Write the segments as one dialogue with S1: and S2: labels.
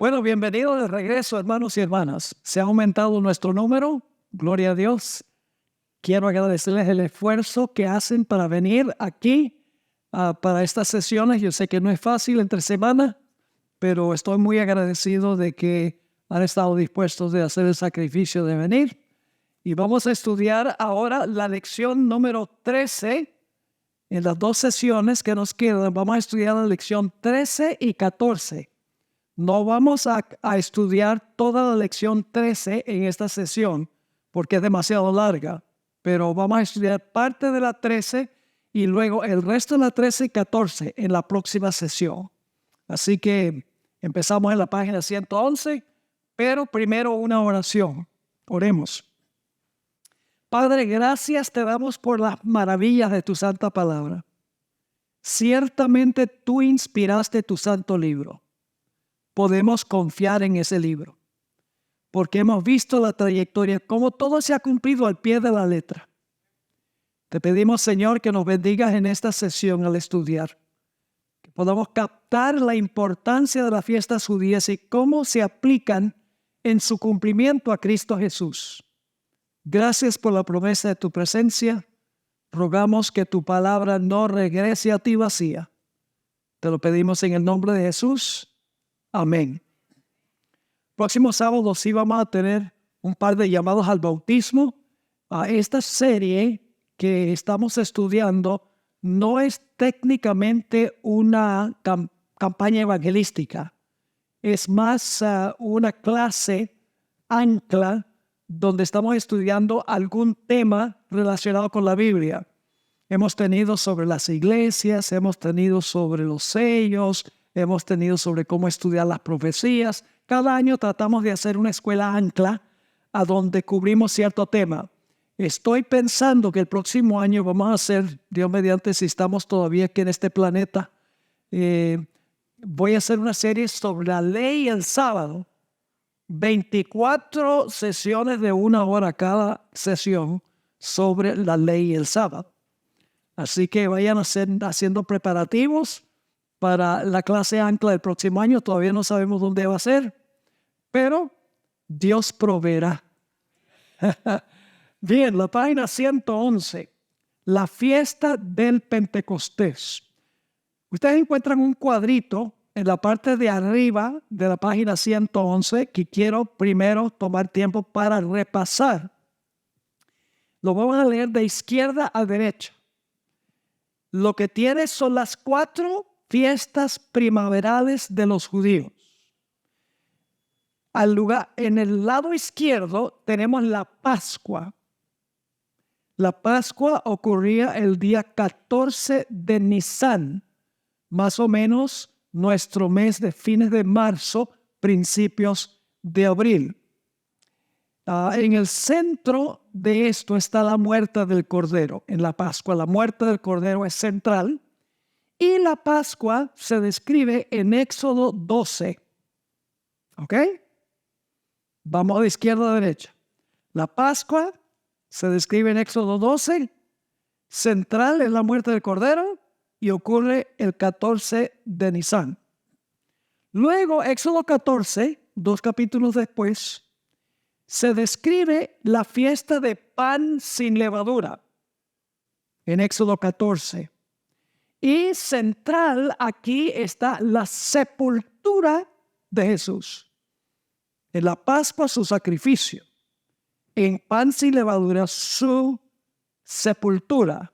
S1: Bueno, bienvenidos de regreso, hermanos y hermanas. Se ha aumentado nuestro número, gloria a Dios. Quiero agradecerles el esfuerzo que hacen para venir aquí para estas sesiones. Yo sé que no es fácil entre semana, pero estoy muy agradecido de que han estado dispuestos de hacer el sacrificio de venir. Y vamos a estudiar ahora la lección número 13. En las dos sesiones que nos quedan, vamos a estudiar la lección 13 y 14. No vamos a estudiar toda la lección 13 en esta sesión porque es demasiado larga, pero vamos a estudiar parte de la 13 y luego el resto de la 13 y 14 en la próxima sesión. Así que empezamos en la página 111, pero primero una oración. Oremos. Padre, gracias te damos por las maravillas de tu santa palabra. Ciertamente tú inspiraste tu santo libro. Podemos confiar en ese libro, porque hemos visto la trayectoria, cómo todo se ha cumplido al pie de la letra. Te pedimos, Señor, que nos bendigas en esta sesión al estudiar, que podamos captar la importancia de las fiestas judías y cómo se aplican en su cumplimiento a Cristo Jesús. Gracias por la promesa de tu presencia. Rogamos que tu palabra no regrese a ti vacía. Te lo pedimos en el nombre de Jesús. Amén. Próximo sábado sí vamos a tener un par de llamados al bautismo. Esta serie que estamos estudiando no es técnicamente una campaña evangelística. Es más una clase ancla donde estamos estudiando algún tema relacionado con la Biblia. Hemos tenido sobre las iglesias, hemos tenido sobre los sellos, hemos tenido sobre cómo estudiar las profecías. Cada año tratamos de hacer una escuela ancla a donde cubrimos cierto tema. Estoy pensando que el próximo año vamos a hacer, Dios mediante, si estamos todavía aquí en este planeta, voy a hacer una serie sobre la ley el sábado. 24 sesiones de 1 hora cada sesión sobre la ley el sábado. Así que vayan haciendo preparativos para la clase ancla del próximo año. Todavía no sabemos dónde va a ser, pero Dios proveerá. Bien, la página 111, la fiesta del Pentecostés. Ustedes encuentran un cuadrito en la parte de arriba de la página 111 que quiero primero tomar tiempo para repasar. Lo vamos a leer de izquierda a derecha. Lo que tiene son las 4 fiestas primaverales de los judíos. En el lado izquierdo tenemos la Pascua. La Pascua ocurría el día 14 de Nisan, más o menos nuestro mes de fines de marzo, principios de abril. En el centro de esto está la muerte del Cordero. En la Pascua, la muerte del Cordero es central. Y la Pascua se describe en Éxodo 12. ¿Ok? Vamos de izquierda a derecha. La Pascua se describe en Éxodo 12. Central es la muerte del Cordero y ocurre el 14 de Nisan. Luego, Éxodo 14, 2 capítulos después, se describe la fiesta de pan sin levadura en Éxodo 14. Y central aquí está la sepultura de Jesús. En la Pascua su sacrificio. En pan sin levadura su sepultura,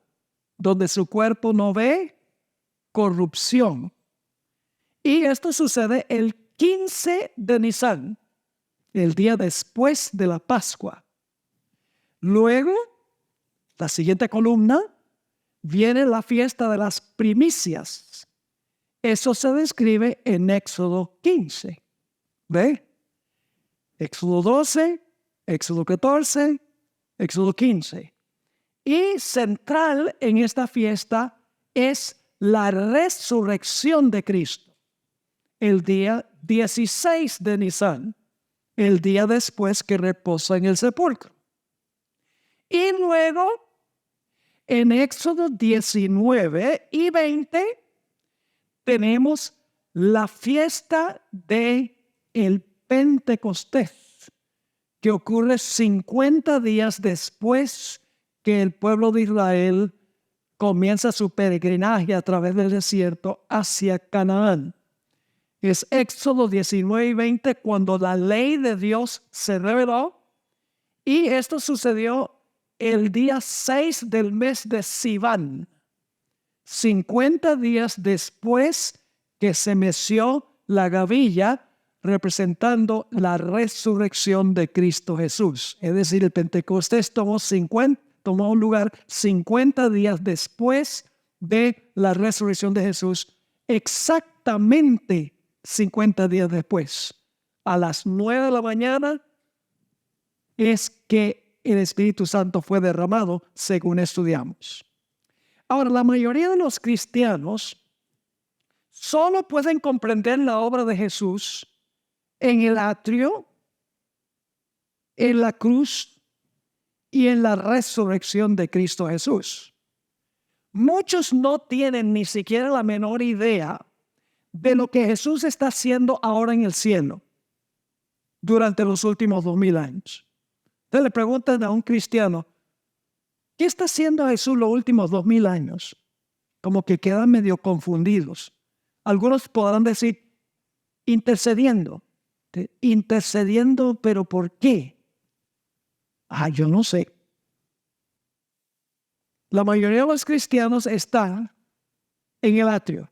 S1: donde su cuerpo no ve corrupción. Y esto sucede el 15 de Nisan, el día después de la Pascua. Luego, la siguiente columna, viene la fiesta de las primicias. Eso se describe en Éxodo 15. ¿Ve? Éxodo 12, Éxodo 14, Éxodo 15. Y central en esta fiesta es la resurrección de Cristo. El día 16 de Nisan, el día después que reposa en el sepulcro. Y luego, en Éxodo 19 y 20, tenemos la fiesta de el Pentecostés, que ocurre 50 días después que el pueblo de Israel comienza su peregrinaje a través del desierto hacia Canaán. Es Éxodo 19 y 20 cuando la ley de Dios se reveló, y esto sucedió el día 6 del mes de Sivan, 50 días después que se meció la gavilla, representando la resurrección de Cristo Jesús. Es decir, el Pentecostés tomó un lugar 50 días después de la resurrección de Jesús, exactamente 50 días después. A las 9 de la mañana es que el Espíritu Santo fue derramado, según estudiamos. Ahora, la mayoría de los cristianos solo pueden comprender la obra de Jesús en el atrio, en la cruz y en la resurrección de Cristo Jesús. Muchos no tienen ni siquiera la menor idea de lo que Jesús está haciendo ahora en el cielo durante los últimos 2000 años. Entonces le preguntan a un cristiano, ¿qué está haciendo Jesús los últimos 2000 años? Como que quedan medio confundidos. Algunos podrán decir, intercediendo. Intercediendo, ¿pero por qué? Yo no sé. La mayoría de los cristianos están en el atrio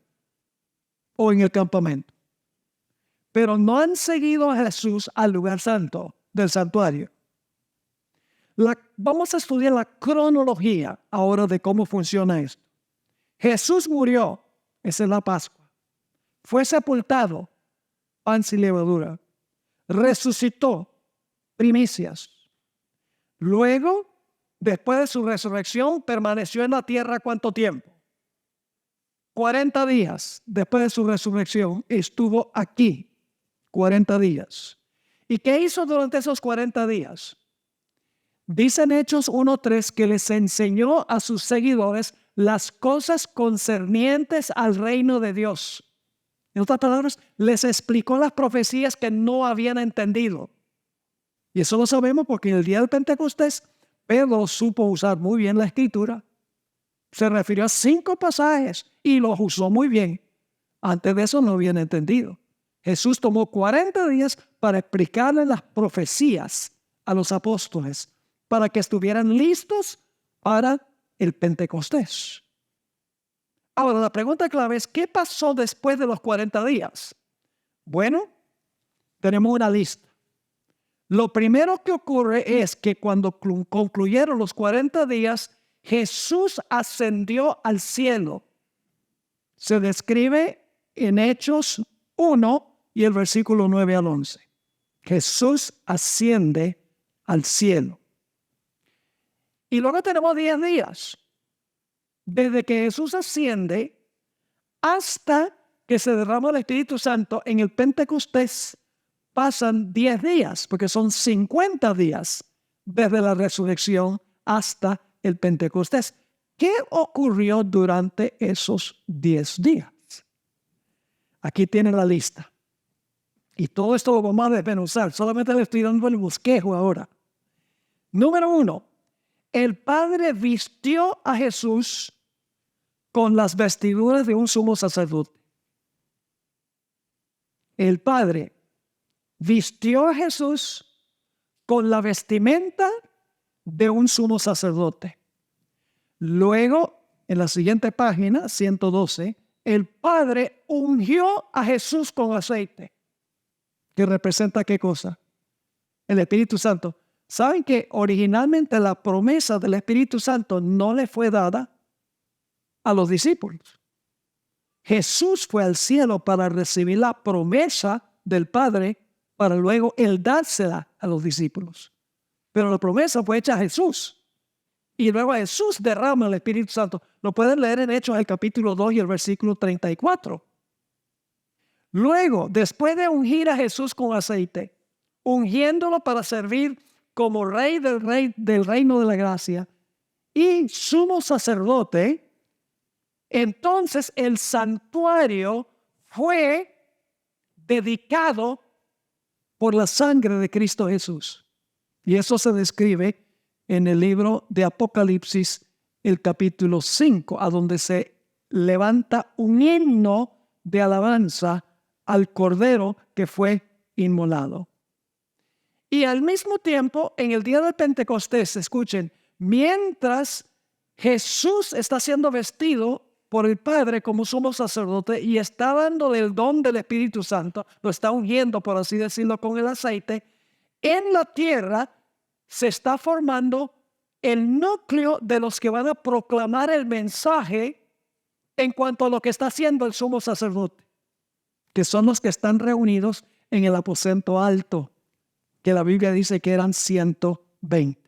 S1: o en el campamento, pero no han seguido a Jesús al lugar santo del santuario. Vamos a estudiar la cronología ahora de cómo funciona esto. Jesús murió, esa es la Pascua. Fue sepultado, pan sin levadura. Resucitó, primicias. Luego, después de su resurrección, permaneció en la tierra ¿cuánto tiempo? 40 días después de su resurrección estuvo aquí, 40 días. ¿Y qué hizo durante esos 40 días? Dicen Hechos 1:3 que les enseñó a sus seguidores las cosas concernientes al reino de Dios. En otras palabras, les explicó las profecías que no habían entendido. Y eso lo sabemos porque en el día del Pentecostés, Pedro supo usar muy bien la escritura. Se refirió a 5 pasajes y los usó muy bien. Antes de eso no habían entendido. Jesús tomó 40 días para explicarle las profecías a los apóstoles, para que estuvieran listos para el Pentecostés. Ahora, la pregunta clave es, ¿qué pasó después de los 40 días? Bueno, tenemos una lista. Lo primero que ocurre es que cuando concluyeron los 40 días, Jesús ascendió al cielo. Se describe en Hechos 1 y el versículo 9 al 11. Jesús asciende al cielo. Y luego tenemos 10 días. Desde que Jesús asciende hasta que se derrama el Espíritu Santo en el Pentecostés, pasan 10 días, porque son 50 días desde la resurrección hasta el Pentecostés. ¿Qué ocurrió durante esos 10 días? Aquí tienen la lista. Y todo esto lo vamos a desmenuzar. Solamente le estoy dando el bosquejo ahora. Número 1. El Padre vistió a Jesús con las vestiduras de un sumo sacerdote. El Padre vistió a Jesús con la vestimenta de un sumo sacerdote. Luego, en la siguiente página, 112, el Padre ungió a Jesús con aceite. ¿Que representa qué cosa? El Espíritu Santo. ¿Saben que originalmente la promesa del Espíritu Santo no le fue dada a los discípulos? Jesús fue al cielo para recibir la promesa del Padre para luego él dársela a los discípulos. Pero la promesa fue hecha a Jesús. Y luego Jesús derrama el Espíritu Santo. Lo pueden leer en Hechos el capítulo 2 y el versículo 34. Luego, después de ungir a Jesús con aceite, ungiéndolo para servir como rey del reino de la gracia y sumo sacerdote, entonces el santuario fue dedicado por la sangre de Cristo Jesús. Y eso se describe en el libro de Apocalipsis, el capítulo 5, a donde se levanta un himno de alabanza al Cordero que fue inmolado. Y al mismo tiempo, en el día del Pentecostés, escuchen, mientras Jesús está siendo vestido por el Padre como sumo sacerdote y está dándole el don del Espíritu Santo, lo está ungiendo, por así decirlo, con el aceite, en la tierra se está formando el núcleo de los que van a proclamar el mensaje en cuanto a lo que está haciendo el sumo sacerdote, que son los que están reunidos en el aposento alto, que la Biblia dice que eran 120.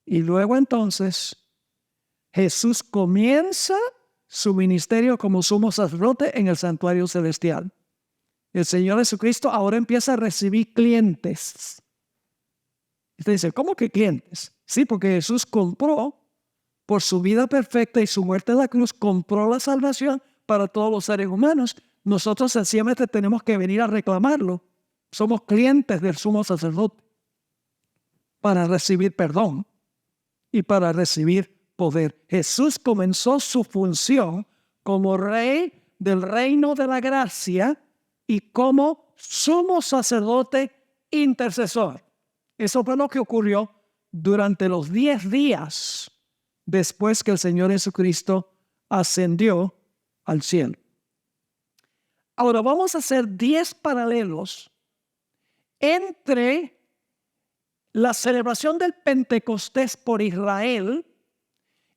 S1: Y luego entonces Jesús comienza su ministerio como sumo sacerdote en el santuario celestial. El Señor Jesucristo ahora empieza a recibir clientes. Usted dice, ¿cómo que clientes? Sí, porque Jesús compró, por su vida perfecta y su muerte en la cruz, compró la salvación para todos los seres humanos. Nosotros sencillamente tenemos que venir a reclamarlo. Somos clientes del sumo sacerdote para recibir perdón y para recibir poder. Jesús comenzó su función como rey del reino de la gracia y como sumo sacerdote intercesor. Eso fue lo que ocurrió durante los 10 días después que el Señor Jesucristo ascendió al cielo. Ahora vamos a hacer 10 paralelos entre la celebración del Pentecostés por Israel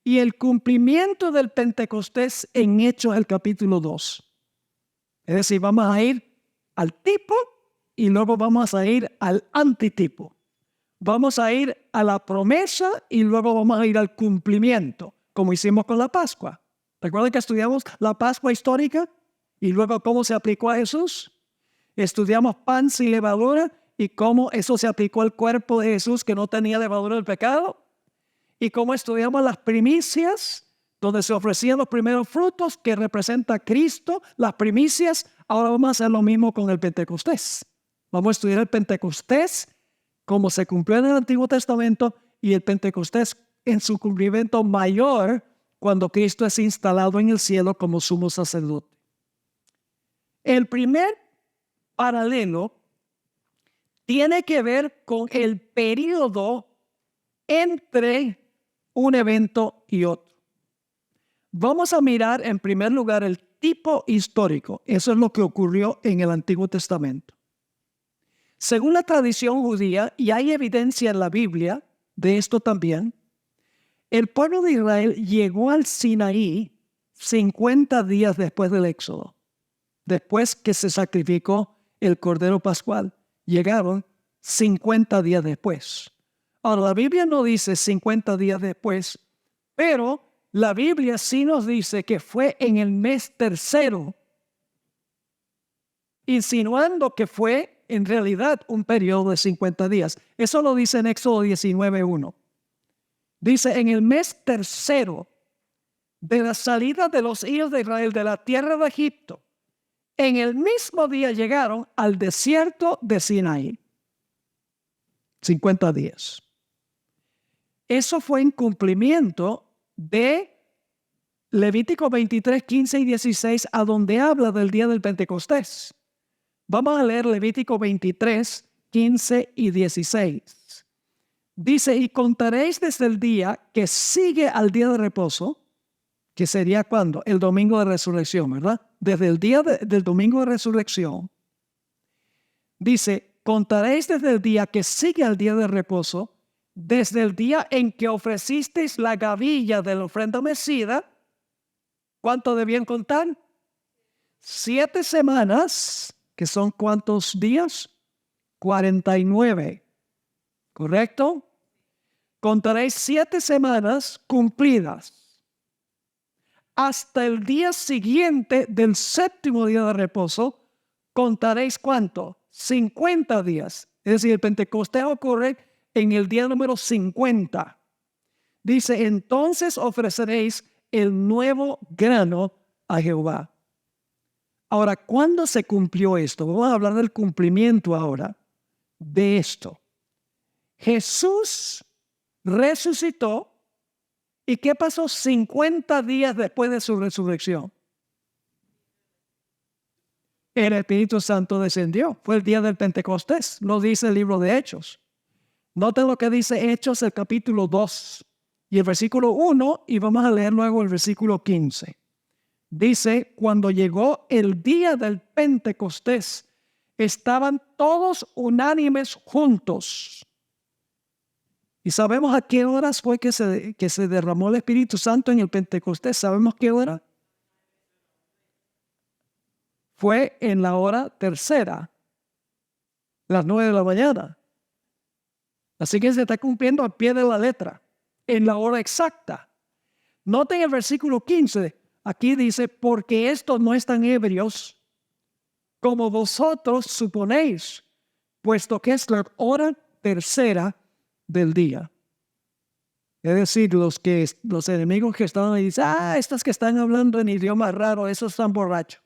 S1: y el cumplimiento del Pentecostés en Hechos el capítulo 2. Es decir, vamos a ir al tipo y luego vamos a ir al antitipo. Vamos a ir a la promesa y luego vamos a ir al cumplimiento, como hicimos con la Pascua. ¿Recuerdan que estudiamos la Pascua histórica y luego cómo se aplicó a Jesús? Estudiamos pan sin levadura y cómo eso se aplicó al cuerpo de Jesús que no tenía levadura del pecado. Y cómo estudiamos las primicias, donde se ofrecían los primeros frutos que representa a Cristo, las primicias. Ahora vamos a hacer lo mismo con el Pentecostés. Vamos a estudiar el Pentecostés, cómo se cumplió en el Antiguo Testamento, y el Pentecostés en su cumplimiento mayor, cuando Cristo es instalado en el cielo como sumo sacerdote. El primer paralelo tiene que ver con el periodo entre un evento y otro. Vamos a mirar en primer lugar el tipo histórico. Eso es lo que ocurrió en el Antiguo Testamento. Según la tradición judía, y hay evidencia en la Biblia de esto también, el pueblo de Israel llegó al Sinaí 50 días después del Éxodo. Después que se sacrificó el Cordero Pascual, llegaron 50 días después. Ahora, la Biblia no dice 50 días después, pero la Biblia sí nos dice que fue en el mes tercero, insinuando que fue en realidad un periodo de 50 días. Eso lo dice en Éxodo 19:1. Dice, en el mes tercero de la salida de los hijos de Israel de la tierra de Egipto, en el mismo día llegaron al desierto de Sinaí. 50 días. Eso fue en cumplimiento de Levítico 23, 15 y 16, a donde habla del día del Pentecostés. Vamos a leer Levítico 23, 15 y 16. Dice, y contaréis desde el día que sigue al día de reposo, que sería ¿cuándo? El domingo de resurrección, ¿verdad? Desde el día del domingo de resurrección. Dice, contaréis desde el día que sigue al día de reposo, desde el día en que ofrecisteis la gavilla de la ofrenda mecida. ¿Cuánto debían contar? 7 semanas, que son ¿cuántos días? 49. ¿Correcto? Contaréis 7 semanas cumplidas. Hasta el día siguiente del 7º día de reposo, contaréis ¿cuánto? 50 días. Es decir, el Pentecostés ocurre en el día número 50. Dice, entonces ofreceréis el nuevo grano a Jehová. Ahora, ¿cuándo se cumplió esto? Vamos a hablar del cumplimiento ahora de esto. Jesús resucitó. ¿Y qué pasó 50 días después de su resurrección? El Espíritu Santo descendió. Fue el día del Pentecostés. Lo dice el libro de Hechos. Noten lo que dice Hechos, el capítulo 2 y el versículo 1, y vamos a leer luego el versículo 15. Dice, cuando llegó el día del Pentecostés, estaban todos unánimes juntos. Y sabemos a qué horas fue que se derramó el Espíritu Santo en el Pentecostés. ¿Sabemos qué hora? Fue en la hora tercera, las 9 de la mañana. Así que se está cumpliendo al pie de la letra, en la hora exacta. Noten el versículo 15. Aquí dice, porque estos no están ebrios, como vosotros suponéis, puesto que es la hora tercera del día. Es decir, los enemigos que estaban ahí dicen, estos que están hablando en idioma raro, esos están borrachos.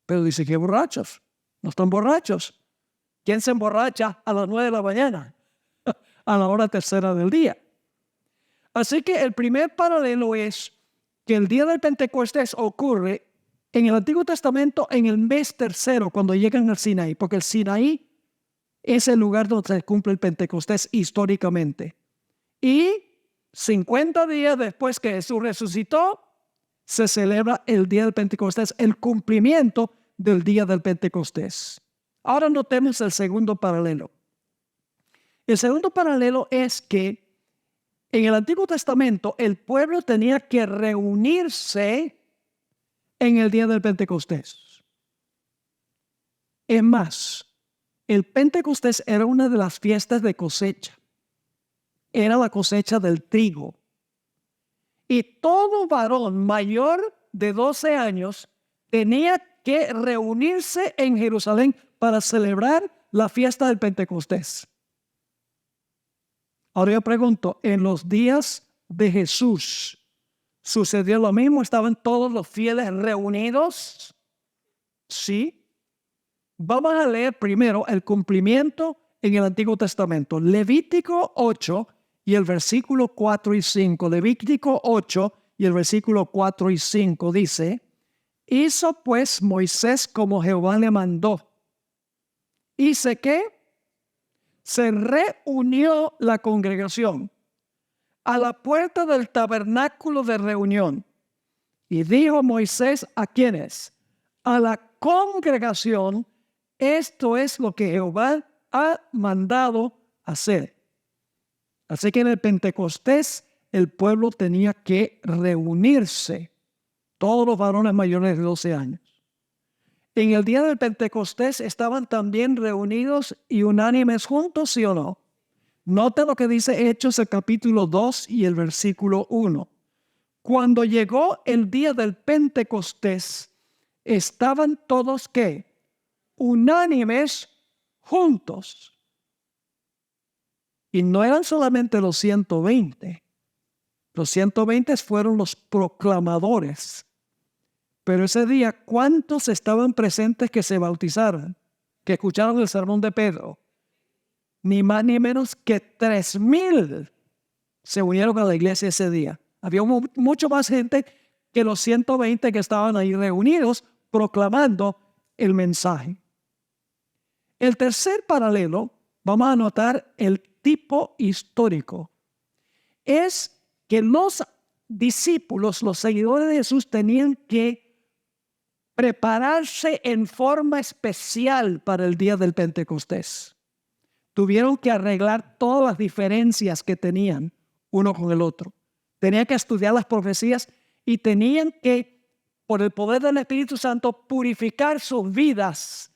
S1: Pero dice, ¿qué borrachos? No están borrachos. ¿Quién se emborracha a las 9 de la mañana? A la hora tercera del día. Así que el primer paralelo es que el día del Pentecostés ocurre en el Antiguo Testamento en el mes tercero, cuando llegan al Sinaí, porque el Sinaí es el lugar donde se cumple el Pentecostés históricamente. Y 50 días después que Jesús resucitó, se celebra el día del Pentecostés, el cumplimiento del día del Pentecostés. Ahora notemos el segundo paralelo. El segundo paralelo es que en el Antiguo Testamento el pueblo tenía que reunirse en el día del Pentecostés. Es más, el Pentecostés era una de las fiestas de cosecha. Era la cosecha del trigo. Y todo varón mayor de 12 años tenía que reunirse en Jerusalén para celebrar la fiesta del Pentecostés. Ahora yo pregunto, ¿en los días de Jesús sucedió lo mismo? ¿Estaban todos los fieles reunidos? Sí. Vamos a leer primero el cumplimiento en el Antiguo Testamento. Levítico 8 y el versículo 4 y 5. Levítico 8 y el versículo 4 y 5 dice, hizo pues Moisés como Jehová le mandó. ¿Hice qué? Se reunió la congregación a la puerta del tabernáculo de reunión. Y dijo Moisés a quienes, a la congregación, esto es lo que Jehová ha mandado hacer. Así que en el Pentecostés el pueblo tenía que reunirse, todos los varones mayores de 12 años. En el día del Pentecostés estaban también reunidos y unánimes juntos, ¿sí o no? Nota lo que dice Hechos el capítulo 2 y el versículo 1. Cuando llegó el día del Pentecostés, estaban todos ¿qué? Unánimes juntos. Y no eran solamente los 120. Los 120 fueron los proclamadores. Pero ese día, ¿cuántos estaban presentes que se bautizaron? Que escucharon el sermón de Pedro. Ni más ni menos que 3,000 se unieron a la iglesia ese día. Había mucho más gente que los 120 que estaban ahí reunidos proclamando el mensaje. El tercer paralelo, vamos a notar el tipo histórico. Es que los discípulos, los seguidores de Jesús, tenían que prepararse en forma especial para el día del Pentecostés. Tuvieron que arreglar todas las diferencias que tenían uno con el otro. Tenían que estudiar las profecías y tenían que, por el poder del Espíritu Santo, purificar sus vidas,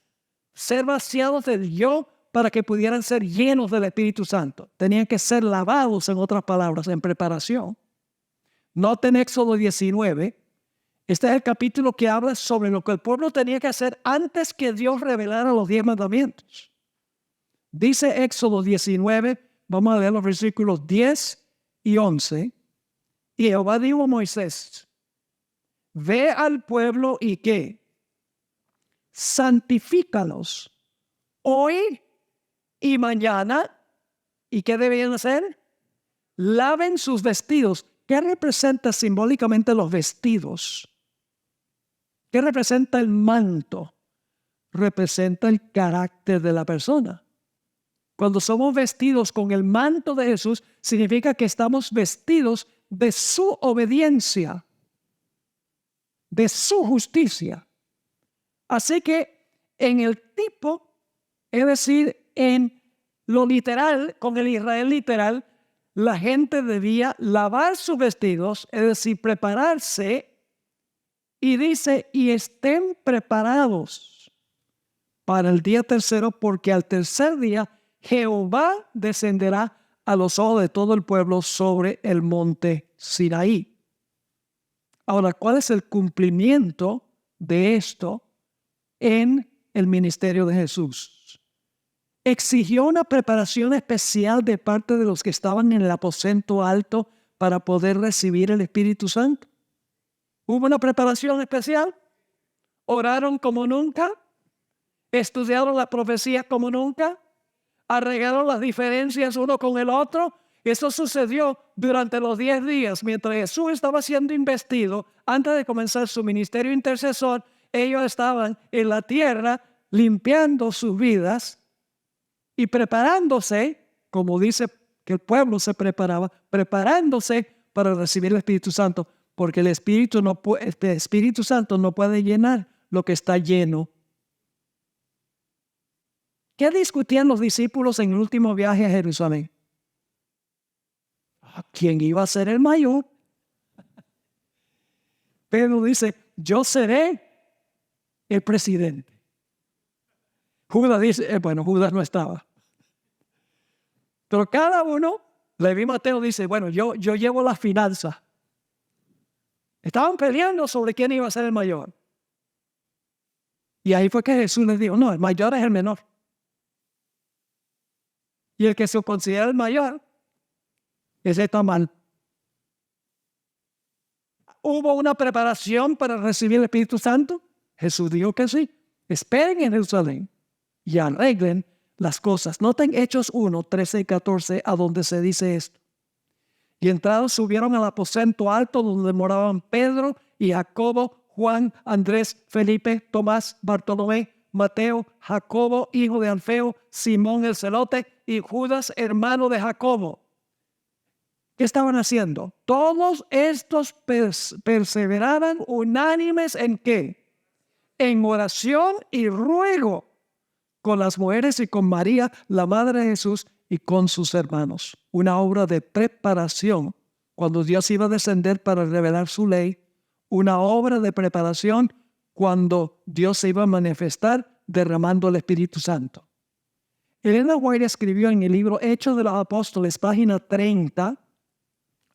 S1: ser vaciados del yo para que pudieran ser llenos del Espíritu Santo. Tenían que ser lavados, en otras palabras, en preparación. Noten Éxodo 19. Este es el capítulo que habla sobre lo que el pueblo tenía que hacer antes que Dios revelara los 10 mandamientos. Dice Éxodo 19, vamos a leer los versículos 10 y 11. Y Jehová dijo a Moisés, ve al pueblo y ¿qué? santifícalos hoy y mañana. ¿Y qué debían hacer? Laven sus vestidos. ¿Qué representa simbólicamente los vestidos? ¿Qué representa el manto? Representa el carácter de la persona. Cuando somos vestidos con el manto de Jesús, significa que estamos vestidos de su obediencia, de su justicia. Así que en el tipo, es decir, en lo literal, con el Israel literal, la gente debía lavar sus vestidos, es decir, prepararse, y dice, y estén preparados para el día tercero, porque al tercer día Jehová descenderá a los ojos de todo el pueblo sobre el monte Sinaí. Ahora, ¿cuál es el cumplimiento de esto en el ministerio de Jesús? Exigió una preparación especial de parte de los que estaban en el aposento alto para poder recibir el Espíritu Santo. ¿Hubo una preparación especial? ¿Oraron como nunca? ¿Estudiaron la profecía como nunca? ¿Arreglaron las diferencias uno con el otro? Eso sucedió durante los 10 días. Mientras Jesús estaba siendo investido, antes de comenzar su ministerio intercesor, ellos estaban en la tierra limpiando sus vidas y preparándose, como dice que el pueblo se preparaba, preparándose para recibir el Espíritu Santo, porque el Espíritu Santo no puede llenar lo que está lleno. ¿Qué discutían los discípulos en el último viaje a Jerusalén? ¿Quién iba a ser el mayor? Pedro dice, yo seré el presidente. Judas dice, Judas no estaba. Pero cada uno, Leví Mateo dice, yo llevo las finanzas. Estaban peleando sobre quién iba a ser el mayor. Y ahí fue que Jesús les dijo, no, el mayor es el menor. Y el que se considera el mayor, ese está mal. ¿Hubo una preparación para recibir el Espíritu Santo? Jesús dijo que sí. Esperen en Jerusalén y arreglen las cosas. Noten Hechos 1, 13 y 14, a donde se dice esto. Y entrados subieron al aposento alto donde moraban Pedro y Jacobo, Juan, Andrés, Felipe, Tomás, Bartolomé, Mateo, Jacobo, hijo de Alfeo, Simón el celote y Judas, hermano de Jacobo. ¿Qué estaban haciendo? Todos estos perseveraban unánimes ¿en qué? En oración y ruego con las mujeres y con María, la madre de Jesús, y con sus hermanos. Una obra de preparación. Cuando Dios iba a descender para revelar su ley, una obra de preparación cuando Dios se iba a manifestar derramando el Espíritu Santo. Elena White escribió en el libro Hechos de los Apóstoles, página 30,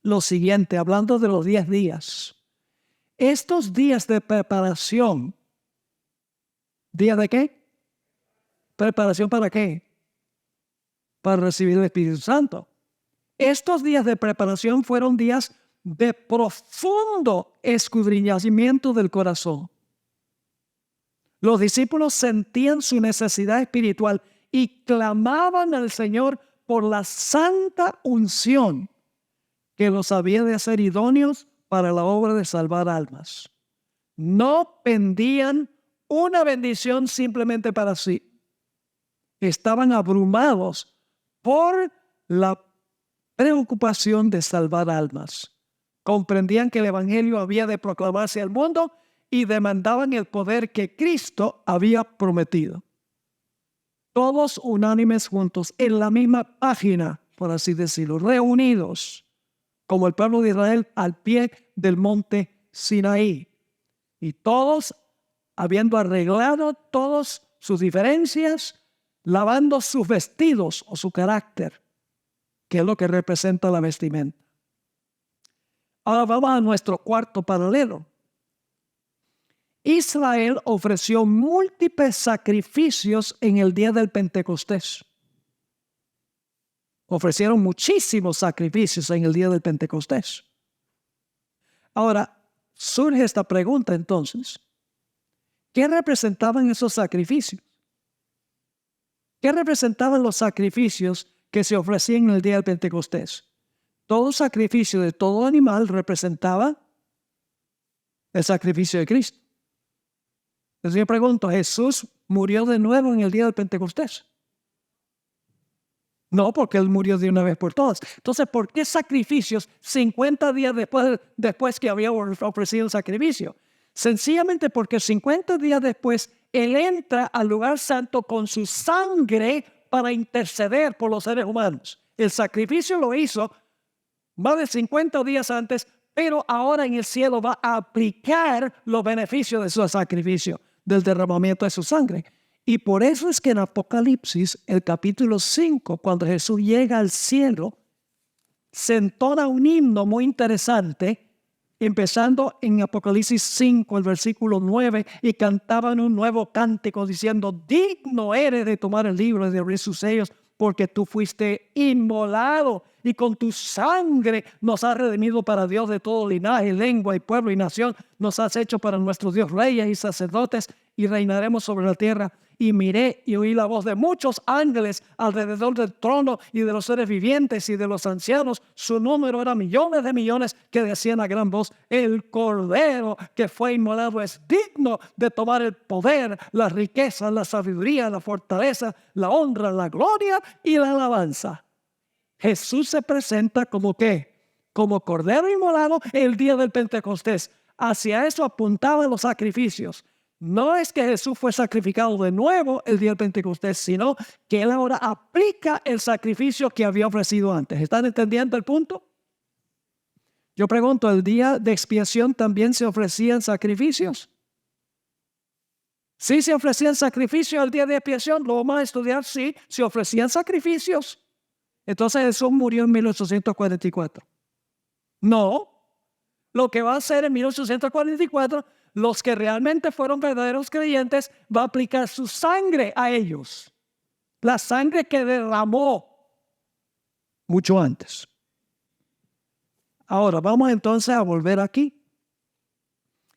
S1: lo siguiente, hablando de los 10 días. Estos días de preparación, ¿días de qué? ¿Preparación para qué? Para recibir el Espíritu Santo. Estos días de preparación fueron días de profundo escudriñamiento del corazón. Los discípulos sentían su necesidad espiritual y clamaban al Señor por la santa unción que los había de hacer idóneos para la obra de salvar almas. No pedían una bendición simplemente para sí. Estaban abrumados por la preocupación de salvar almas. Comprendían que el Evangelio había de proclamarse al mundo y demandaban el poder que Cristo había prometido. Todos unánimes juntos, en la misma página, por así decirlo, reunidos, como el pueblo de Israel al pie del monte Sinaí. Y todos, habiendo arreglado todas sus diferencias, lavando sus vestidos o su carácter, que es lo que representa la vestimenta. Ahora vamos a nuestro cuarto paralelo. Israel ofreció múltiples sacrificios en el día del Pentecostés. Ofrecieron muchísimos sacrificios en el día del Pentecostés. Ahora, surge esta pregunta entonces. ¿qué representaban esos sacrificios? ¿Qué representaban los sacrificios que se ofrecían en el día del Pentecostés? Todo sacrificio de todo animal representaba el sacrificio de Cristo. Entonces yo pregunto, ¿Jesús murió de nuevo en el día del Pentecostés? No, porque Él murió de una vez por todas. Entonces, ¿por qué sacrificios 50 días después que había ofrecido el sacrificio? Sencillamente porque 50 días después Él entra al lugar santo con su sangre para interceder por los seres humanos. El sacrificio lo hizo más de 50 días antes, pero ahora en el cielo va a aplicar los beneficios de su sacrificio, del derramamiento de su sangre. Y por eso es que en Apocalipsis, el capítulo 5, cuando Jesús llega al cielo, se entona un himno muy interesante, empezando en Apocalipsis 5, el versículo 9, y cantaban un nuevo cántico diciendo, digno eres de tomar el libro y de abrir sus sellos, porque tú fuiste inmolado y con tu sangre nos has redimido para Dios de todo linaje, lengua y pueblo y nación. Nos has hecho para nuestro Dios reyes y sacerdotes y reinaremos sobre la tierra. Y miré y oí la voz de muchos ángeles alrededor del trono y de los seres vivientes y de los ancianos. Su número era millones de millones que decían a gran voz, el Cordero que fue inmolado es digno de tomar el poder, la riqueza, la sabiduría, la fortaleza, la honra, la gloria y la alabanza. Jesús se presenta como ¿qué? Como Cordero inmolado el día del Pentecostés. Hacia eso apuntaban los sacrificios. No es que Jesús fue sacrificado de nuevo el día del Pentecostés, sino que Él ahora aplica el sacrificio que había ofrecido antes. ¿Están entendiendo el punto? Yo pregunto, ¿el día de expiación también se ofrecían sacrificios? Sí, se ofrecían sacrificios el día de expiación. Lo vamos a estudiar, sí, se ofrecían sacrificios. Entonces Jesús murió en 1844. No, lo que va a hacer en 1844, los que realmente fueron verdaderos creyentes, va a aplicar su sangre a ellos. La sangre que derramó mucho antes. Ahora, vamos entonces a volver aquí.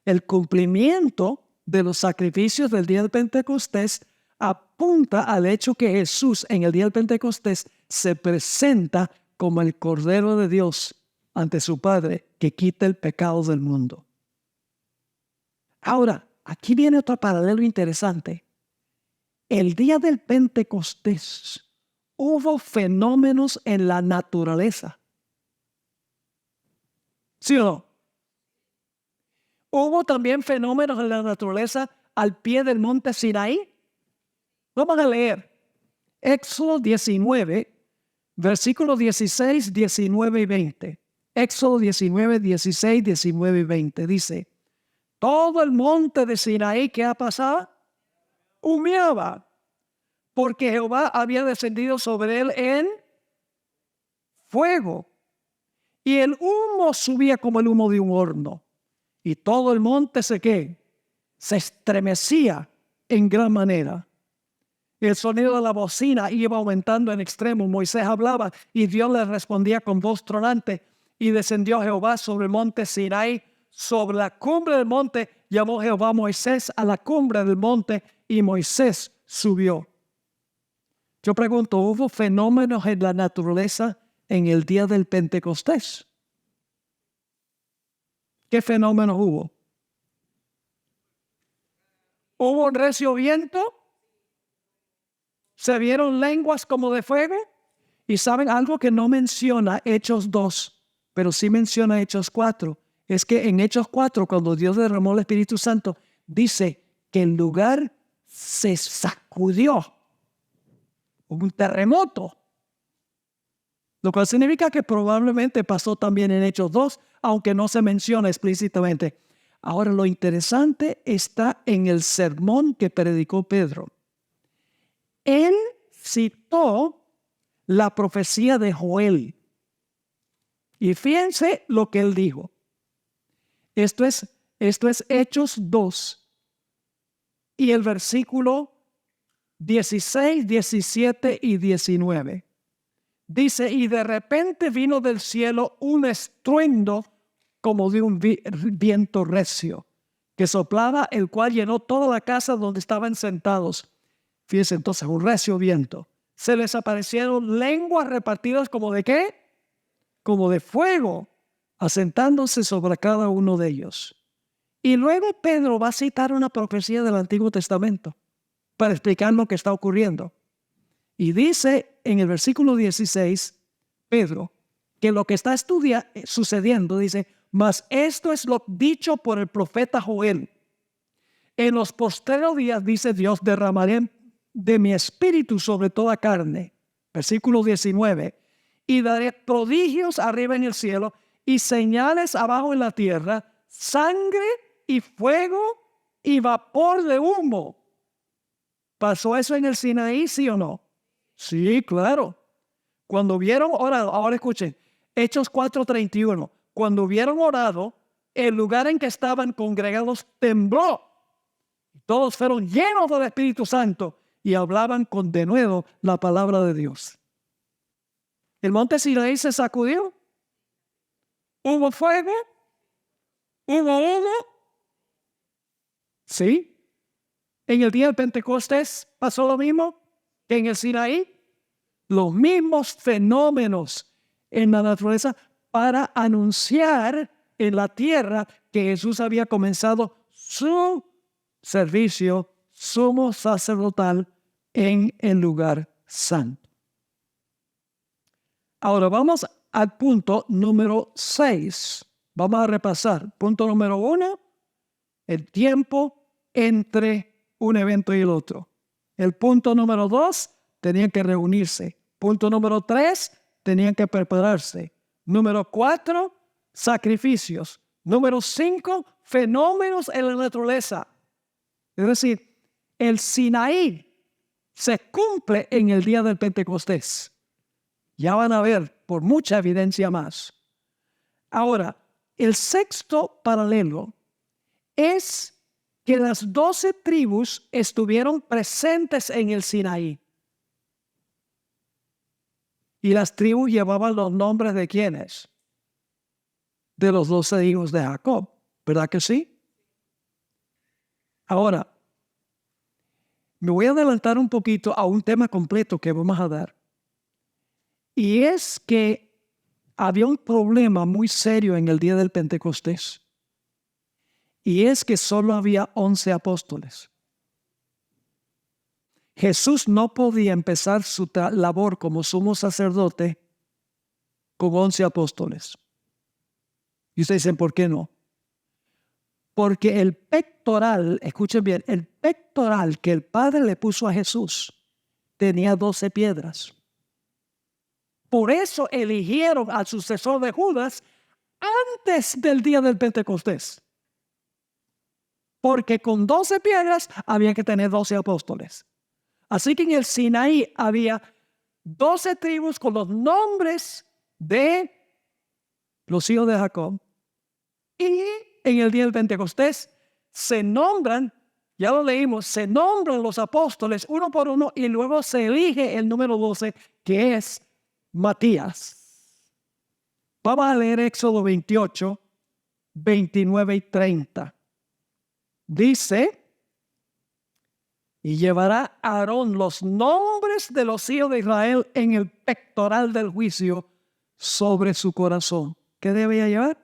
S1: El cumplimiento de los sacrificios del día del Pentecostés apunta al hecho que Jesús en el día del Pentecostés se presenta como el Cordero de Dios ante su Padre que quita el pecado del mundo. Ahora, aquí viene otro paralelo interesante. El día del Pentecostés hubo fenómenos en la naturaleza. ¿Sí o no? Hubo también fenómenos en la naturaleza al pie del monte Sinaí. Vamos a leer Éxodo 19, versículos 16, 19 y 20. Éxodo 19, 16, 19 y 20. Dice, todo el monte de Sinaí, ¿qué ha pasado? Humeaba, porque Jehová había descendido sobre él en fuego. Y el humo subía como el humo de un horno. Y todo el monte se estremecía en gran manera. El sonido de la bocina iba aumentando en extremo. Moisés hablaba y Dios le respondía con voz tronante. Y descendió Jehová sobre el monte Sinaí. Sobre la cumbre del monte llamó Jehová a Moisés a la cumbre del monte y Moisés subió. Yo pregunto, ¿hubo fenómenos en la naturaleza en el día del Pentecostés? ¿Qué fenómenos hubo? ¿Hubo un recio viento? ¿Se vieron lenguas como de fuego? Y saben algo que no menciona Hechos 2, pero sí menciona Hechos 4. Es que en Hechos 4, cuando Dios derramó el Espíritu Santo, dice que el lugar se sacudió. Hubo un terremoto. Lo cual significa que probablemente pasó también en Hechos 2, aunque no se menciona explícitamente. Ahora, lo interesante está en el sermón que predicó Pedro. Él citó la profecía de Joel. Y fíjense lo que él dijo. Esto es Hechos 2 y el versículo 16, 17 y 19. Dice, y de repente vino del cielo un estruendo como de un viento recio, que soplaba, el cual llenó toda la casa donde estaban sentados. Fíjense entonces, un recio viento. Se les aparecieron lenguas repartidas como de ¿qué? Como de fuego, asentándose sobre cada uno de ellos. Y luego Pedro va a citar una profecía del Antiguo Testamento para explicar lo que está ocurriendo. Y dice en el versículo 16, Pedro, que lo que está sucediendo, dice, mas esto es lo dicho por el profeta Joel. En los postreros días, dice Dios, derramaré de mi espíritu sobre toda carne. Versículo 19. Y daré prodigios arriba en el cielo y señales abajo en la tierra, sangre y fuego y vapor de humo. ¿Pasó eso en el Sinaí, sí o no? Sí, claro. Cuando hubieron orado, ahora escuchen, Hechos 4:31, cuando hubieron orado, el lugar en que estaban congregados tembló. Todos fueron llenos del Espíritu Santo y hablaban con denuedo la palabra de Dios. El monte Sinaí se sacudió. ¿Hubo fuego? ¿Hubo humo? Sí. En el día del Pentecostés pasó lo mismo que en el Sinaí. Los mismos fenómenos en la naturaleza para anunciar en la tierra que Jesús había comenzado su servicio sumo sacerdotal en el lugar santo. Ahora vamos al punto número 6. Vamos a repasar. Punto número 1, el tiempo entre un evento y el otro. El punto número 2, tenían que reunirse. Punto número 3, tenían que prepararse. Número 4, sacrificios. Número 5, fenómenos en la naturaleza. Es decir, el Sinaí se cumple en el día del Pentecostés. Ya van a ver por mucha evidencia más. Ahora, el sexto paralelo es que las 12 tribus estuvieron presentes en el Sinaí. Y las tribus llevaban los nombres de ¿quiénes? De los 12 hijos de Jacob. ¿Verdad que sí? Ahora, me voy a adelantar un poquito a un tema completo que vamos a dar. Y es que había un problema muy serio en el día del Pentecostés. Y es que solo había 11 apóstoles. Jesús no podía empezar su labor como sumo sacerdote con 11 apóstoles. Y ustedes dicen, ¿por qué no? Porque el pectoral, escuchen bien, el pectoral que el Padre le puso a Jesús tenía 12 piedras. Por eso eligieron al sucesor de Judas antes del día del Pentecostés. Porque con 12 piedras había que tener 12 apóstoles. Así que en el Sinaí había 12 tribus con los nombres de los hijos de Jacob. Y en el día del Pentecostés se nombran, ya lo leímos, se nombran los apóstoles uno por uno y luego se elige el número 12, que es Matías. Vamos a leer Éxodo 28, 29 y 30. Dice, y llevará Aarón los nombres de los hijos de Israel en el pectoral del juicio sobre su corazón. ¿Qué debía llevar?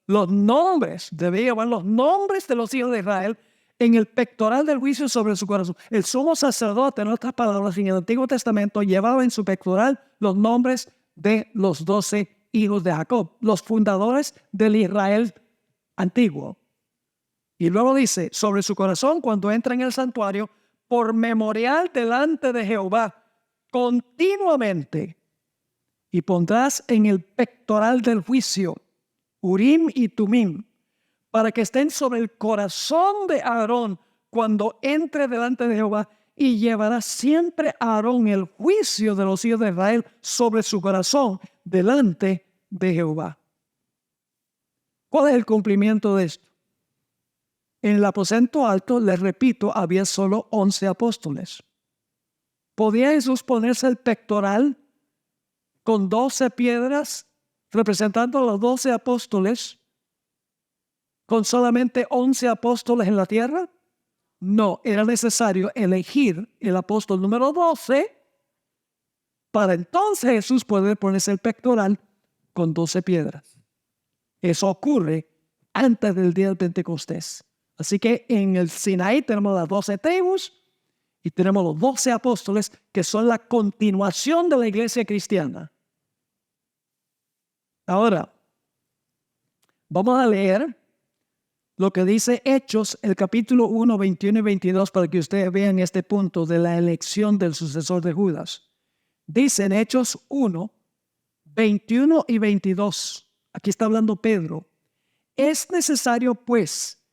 S1: Los nombres, debía llevar los nombres de los hijos de Israel en el pectoral del juicio sobre su corazón. El sumo sacerdote, en otras palabras, en el Antiguo Testamento, llevaba en su pectoral los nombres de los 12 hijos de Jacob, los fundadores del Israel antiguo. Y luego dice, sobre su corazón, cuando entra en el santuario, por memorial delante de Jehová, continuamente. Y pondrás en el pectoral del juicio Urim y Tumim, para que estén sobre el corazón de Aarón cuando entre delante de Jehová, y llevará siempre a Aarón el juicio de los hijos de Israel sobre su corazón delante de Jehová. ¿Cuál es el cumplimiento de esto? En el aposento alto, les repito, había solo 11 apóstoles. ¿Podía Jesús ponerse el pectoral con 12 piedras representando a los 12 apóstoles? con solamente 11 apóstoles en la tierra? No, era necesario elegir el apóstol número 12 para entonces Jesús poder ponerse el pectoral con 12 piedras. Eso ocurre antes del día del Pentecostés. Así que en el Sinaí tenemos las 12 tribus y tenemos los 12 apóstoles que son la continuación de la iglesia cristiana. Ahora, vamos a leer lo que dice Hechos, el capítulo 1, 21 y 22, para que ustedes vean este punto de la elección del sucesor de Judas. Dice en Hechos 1, 21 y 22, aquí está hablando Pedro, es necesario pues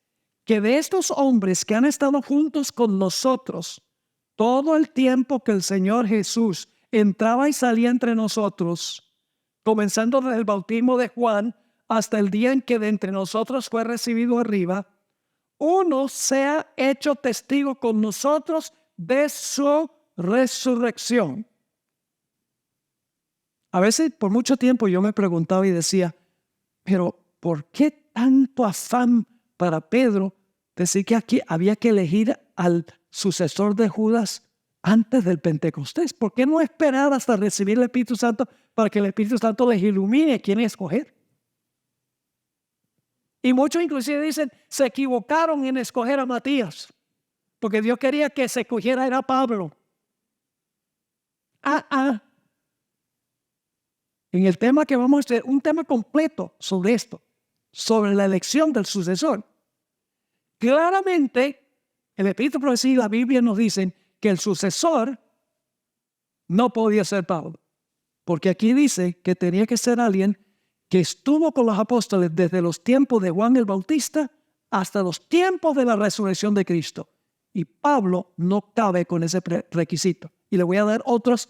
S1: que de estos hombres que han estado juntos con nosotros todo el tiempo que el Señor Jesús entraba y salía entre nosotros, comenzando desde el bautismo de Juan hasta el día en que de entre nosotros fue recibido arriba, uno sea hecho testigo con nosotros de su resurrección. A veces por mucho tiempo yo me preguntaba y decía, pero ¿por qué tanto afán para Pedro decir que aquí había que elegir al sucesor de Judas antes del Pentecostés? ¿Por qué no esperar hasta recibir el Espíritu Santo para que el Espíritu Santo les ilumine quién escoger? Y muchos inclusive dicen, se equivocaron en escoger a Matías, porque Dios quería que se escogiera era Pablo. En el tema que vamos a hacer, un tema completo sobre esto, sobre la elección del sucesor. Claramente, el Espíritu Profecía y la Biblia nos dicen que el sucesor no podía ser Pablo, porque aquí dice que tenía que ser alguien que estuvo con los apóstoles desde los tiempos de Juan el Bautista hasta los tiempos de la resurrección de Cristo. Y Pablo no cabe con ese requisito. Y le voy a dar otras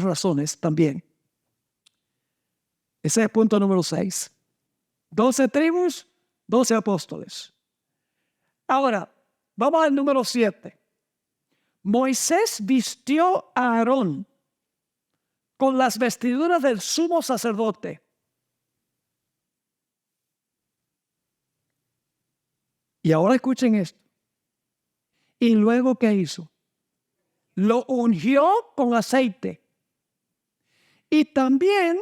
S1: razones también. Ese es el punto número 6. 12 tribus, 12 apóstoles. Ahora, vamos al número 7. Moisés vistió a Aarón con las vestiduras del sumo sacerdote. Y ahora escuchen esto. ¿Y luego qué hizo? Lo ungió con aceite. Y también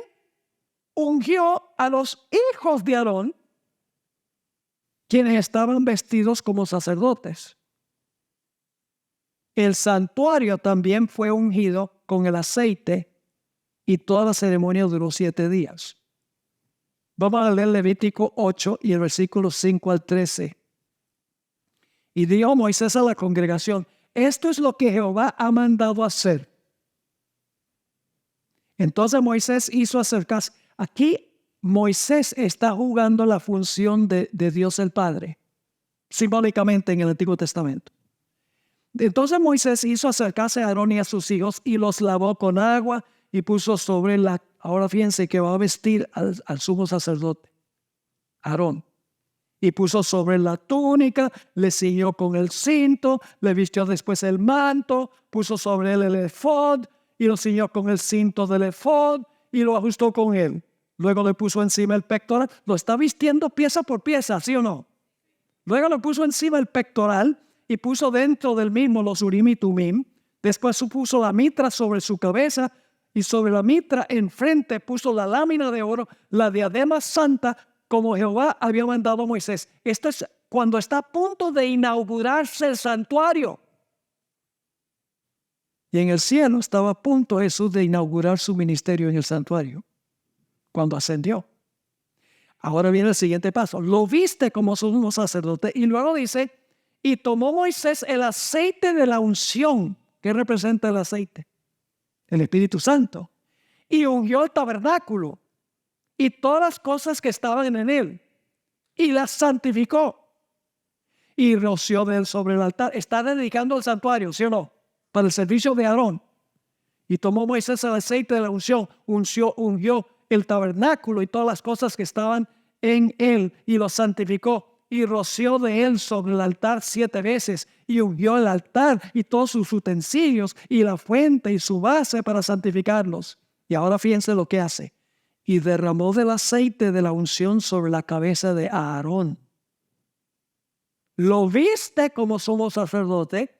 S1: ungió a los hijos de Aarón, quienes estaban vestidos como sacerdotes. El santuario también fue ungido con el aceite y toda la ceremonia duró 7 días. Vamos a leer Levítico 8 y el versículo 5 al 13. Y dijo Moisés a la congregación, esto es lo que Jehová ha mandado hacer. Entonces Moisés hizo acercarse. Aquí Moisés está jugando la función de Dios el Padre, simbólicamente en el Antiguo Testamento. Entonces Moisés hizo acercarse a Aarón y a sus hijos y los lavó con agua y puso sobre ahora fíjense que va a vestir al sumo sacerdote, Aarón. Y puso sobre la túnica, le ciñó con el cinto, le vistió después el manto, puso sobre él el efod y lo ciñó con el cinto del efod y lo ajustó con él. Luego le puso encima el pectoral. Lo está vistiendo pieza por pieza, ¿sí o no? Luego le puso encima el pectoral y puso dentro del mismo los urim y tumim. Después puso la mitra sobre su cabeza y sobre la mitra enfrente puso la lámina de oro, la diadema santa, como Jehová había mandado a Moisés. Esto es cuando está a punto de inaugurarse el santuario. Y en el cielo estaba a punto Jesús de inaugurar su ministerio en el santuario, cuando ascendió. Ahora viene el siguiente paso. Lo viste como sumo sacerdote. Y luego dice, y tomó Moisés el aceite de la unción. ¿Qué representa el aceite? El Espíritu Santo. Y ungió el tabernáculo y todas las cosas que estaban en él, y las santificó, y roció de él sobre el altar. Está dedicando el santuario, ¿sí o no? Para el servicio de Aarón. Y tomó Moisés el aceite de la unción, ungió el tabernáculo y todas las cosas que estaban en él, y lo santificó, y roció de él sobre el altar 7 veces, y ungió el altar y todos sus utensilios, y la fuente y su base para santificarlos. Y ahora fíjense lo que hace. Y derramó del aceite de la unción sobre la cabeza de Aarón lo viste como sumo sacerdote,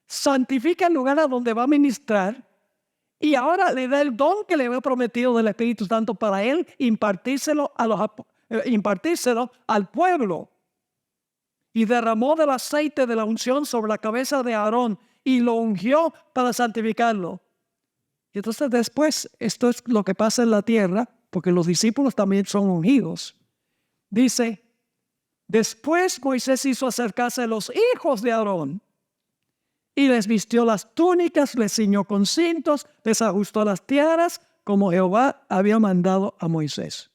S1: santifica el lugar a donde va a ministrar y ahora le da el don que le había prometido del Espíritu Santo para él impartírselo al pueblo. Y derramó del aceite de la unción sobre la cabeza de Aarón y lo ungió para santificarlo. Y entonces después, esto es lo que pasa en la tierra, porque los discípulos también son ungidos. Dice, después Moisés hizo acercarse a los hijos de Aarón y les vistió las túnicas, les ciñó con cintos, les ajustó las tiaras, como Jehová había mandado a Moisés.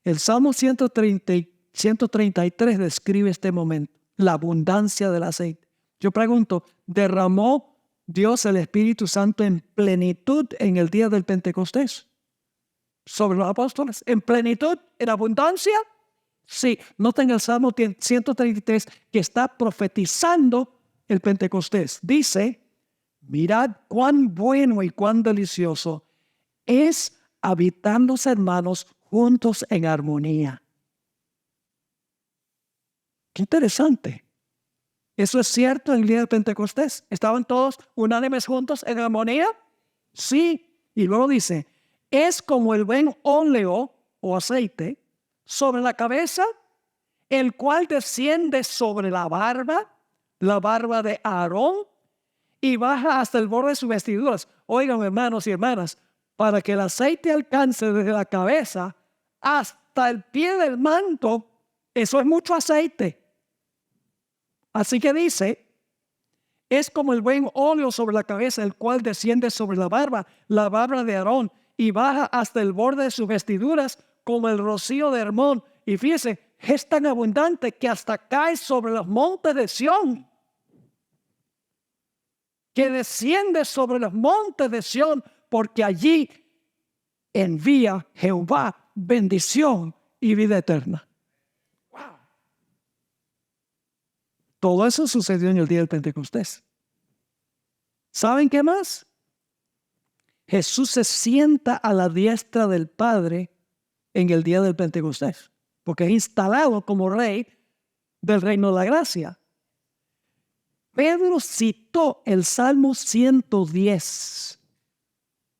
S1: El Salmo 133 describe este momento, la abundancia del aceite. Yo pregunto, ¿derramó Dios el Espíritu Santo en plenitud en el día del Pentecostés sobre los apóstoles? ¿En plenitud, en abundancia? Sí, noten el Salmo 133 que está profetizando el Pentecostés. Dice, mirad cuán bueno y cuán delicioso es habitar los hermanos juntos en armonía. Qué interesante. ¿Eso es cierto en el día del Pentecostés? ¿Estaban todos unánimes juntos en armonía? Sí. Y luego dice, es como el buen óleo o aceite sobre la cabeza, el cual desciende sobre la barba de Aarón, y baja hasta el borde de sus vestiduras. Oigan, hermanos y hermanas, para que el aceite alcance desde la cabeza hasta el pie del manto, eso es mucho aceite. Así que dice, es como el buen óleo sobre la cabeza, el cual desciende sobre la barba de Aarón, y baja hasta el borde de sus vestiduras, como el rocío de Hermón. Y fíjese, es tan abundante que hasta cae sobre los montes de Sión. Que desciende sobre los montes de Sión, porque allí envía Jehová bendición y vida eterna. Wow. Todo eso sucedió en el día del Pentecostés. ¿Saben qué más? Jesús se sienta a la diestra del Padre en el día del Pentecostés, porque es instalado como rey del reino de la gracia. Pedro citó el Salmo 110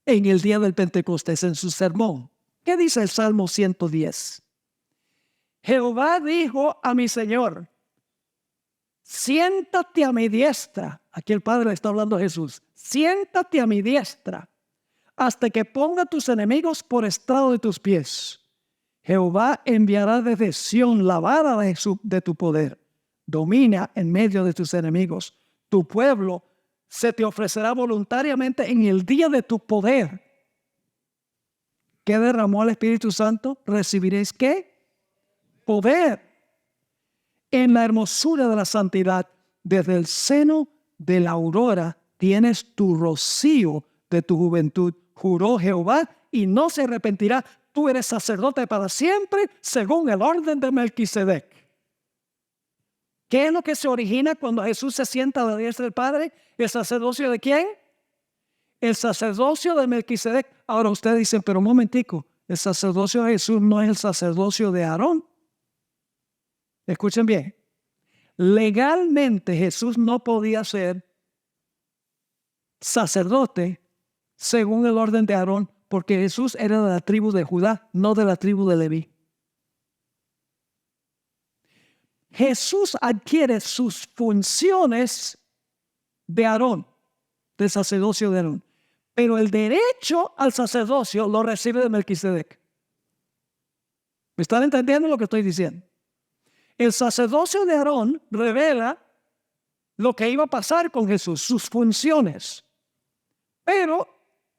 S1: en el día del Pentecostés en su sermón. ¿Qué dice el Salmo 110? Jehová dijo a mi Señor, siéntate a mi diestra. Aquí el Padre le está hablando a Jesús. Siéntate a mi diestra hasta que ponga tus enemigos por estrado de tus pies. Jehová enviará desde Sión la vara de tu poder. Domina en medio de tus enemigos. Tu pueblo se te ofrecerá voluntariamente en el día de tu poder. ¿Qué derramó el Espíritu Santo? ¿Recibiréis qué? Poder. En la hermosura de la santidad, desde el seno de la aurora, tienes tu rocío de tu juventud. Juró Jehová y no se arrepentirá. Tú eres sacerdote para siempre, según el orden de Melquisedec. ¿Qué es lo que se origina cuando Jesús se sienta a la diestra del Padre? ¿El sacerdocio de quién? El sacerdocio de Melquisedec. Ahora ustedes dicen, pero un momentico, el sacerdocio de Jesús no es el sacerdocio de Aarón. Escuchen bien. Legalmente Jesús no podía ser sacerdote según el orden de Aarón, porque Jesús era de la tribu de Judá, no de la tribu de Leví. Jesús adquiere sus funciones de Aarón, del sacerdocio de Aarón, pero el derecho al sacerdocio lo recibe de Melquisedec. ¿Me están entendiendo lo que estoy diciendo? El sacerdocio de Aarón revela lo que iba a pasar con Jesús, sus funciones, pero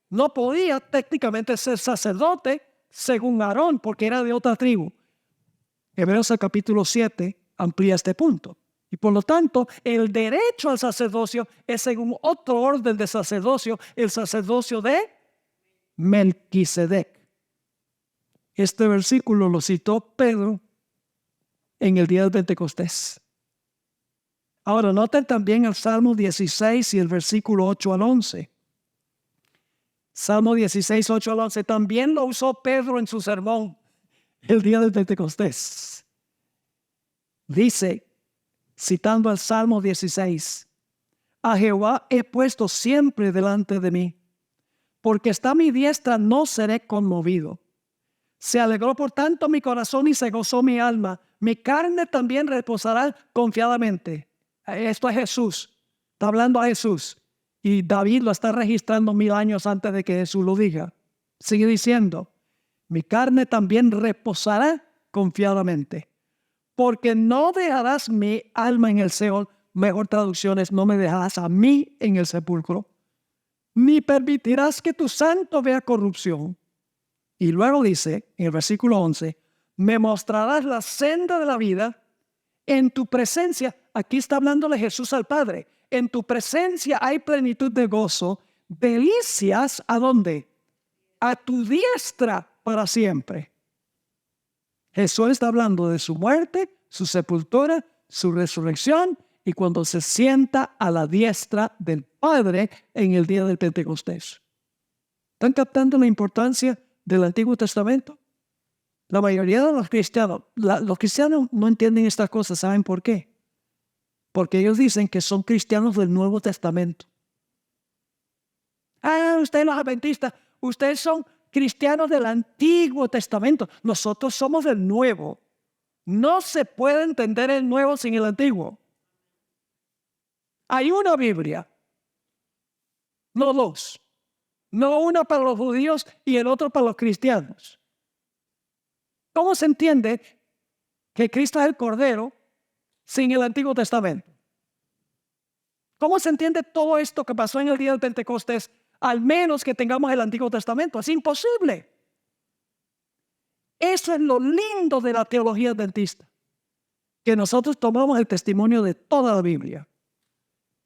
S1: no podía técnicamente ser sacerdote según Aarón, porque era de otra tribu. Hebreos capítulo 7 amplía este punto. Y por lo tanto, el derecho al sacerdocio es según otro orden de sacerdocio, el sacerdocio de Melquisedec. Este versículo lo citó Pedro en el día del Pentecostés. Ahora, noten también el Salmo 16 y el versículo 8 al 11. Salmo 16, 8 al 11. También lo usó Pedro en su sermón el día del Pentecostés. Dice, citando el Salmo 16. A Jehová he puesto siempre delante de mí, porque está a mi diestra, no seré conmovido. Se alegró por tanto mi corazón y se gozó mi alma. Mi carne también reposará confiadamente. Esto es Jesús. Está hablando a Jesús. Y David lo está registrando 1000 años antes de que Jesús lo diga. Sigue diciendo, mi carne también reposará confiadamente. Porque no dejarás mi alma en el Seol. Mejor traducción es, no me dejarás a mí en el sepulcro. Ni permitirás que tu santo vea corrupción. Y luego dice, en el versículo 11, me mostrarás la senda de la vida en tu presencia. Aquí está hablándole Jesús al Padre. En tu presencia hay plenitud de gozo, delicias, ¿a dónde? A tu diestra para siempre. Jesús está hablando de su muerte, su sepultura, su resurrección y cuando se sienta a la diestra del Padre en el día del Pentecostés. ¿Están captando la importancia del Antiguo Testamento? La mayoría de los cristianos no entienden estas cosas. ¿Saben por qué? Porque ellos dicen que son cristianos del Nuevo Testamento. Ustedes los adventistas, ustedes son cristianos del Antiguo Testamento. Nosotros somos del Nuevo. No se puede entender el Nuevo sin el Antiguo. Hay una Biblia, no dos. No una para los judíos y el otro para los cristianos. ¿Cómo se entiende que Cristo es el Cordero sin el Antiguo Testamento? ¿Cómo se entiende todo esto que pasó en el día del Pentecostés, al menos que tengamos el Antiguo Testamento? Es imposible. Eso es lo lindo de la teología adventista, que nosotros tomamos el testimonio de toda la Biblia,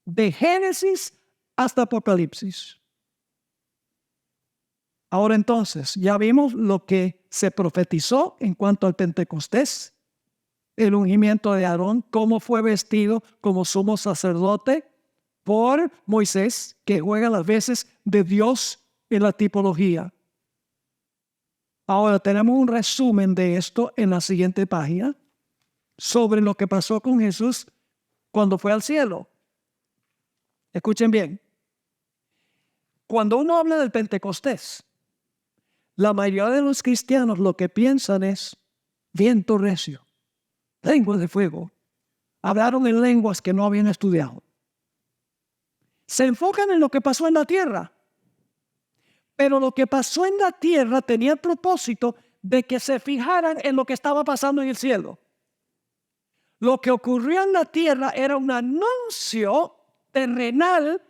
S1: de Génesis hasta Apocalipsis. Ahora entonces, ya vimos lo que se profetizó en cuanto al Pentecostés, el ungimiento de Aarón, cómo fue vestido como sumo sacerdote por Moisés, que juega las veces de Dios en la tipología. Ahora tenemos un resumen de esto en la siguiente página sobre lo que pasó con Jesús cuando fue al cielo. Escuchen bien. Cuando uno habla del Pentecostés, la mayoría de los cristianos lo que piensan es viento recio, lenguas de fuego. Hablaron en lenguas que no habían estudiado. Se enfocan en lo que pasó en la tierra. Pero lo que pasó en la tierra tenía el propósito de que se fijaran en lo que estaba pasando en el cielo. Lo que ocurrió en la tierra era un anuncio terrenal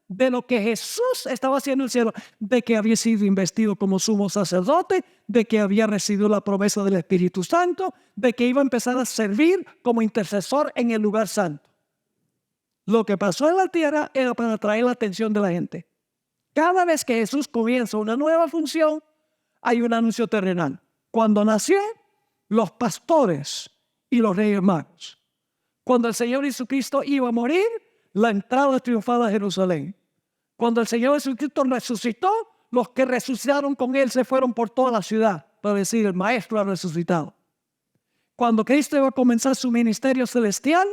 S1: de lo que Jesús estaba haciendo en el cielo, de que había sido investido como sumo sacerdote, de que había recibido la promesa del Espíritu Santo, de que iba a empezar a servir como intercesor en el lugar santo. Lo que pasó en la tierra era para atraer la atención de la gente. Cada vez que Jesús comienza una nueva función, hay un anuncio terrenal. Cuando nació, los pastores y los reyes magos. Cuando el Señor Jesucristo iba a morir, la entrada triunfal a Jerusalén. Cuando el Señor Jesucristo resucitó, los que resucitaron con Él se fueron por toda la ciudad para decir, el Maestro ha resucitado. Cuando Cristo iba a comenzar su ministerio celestial,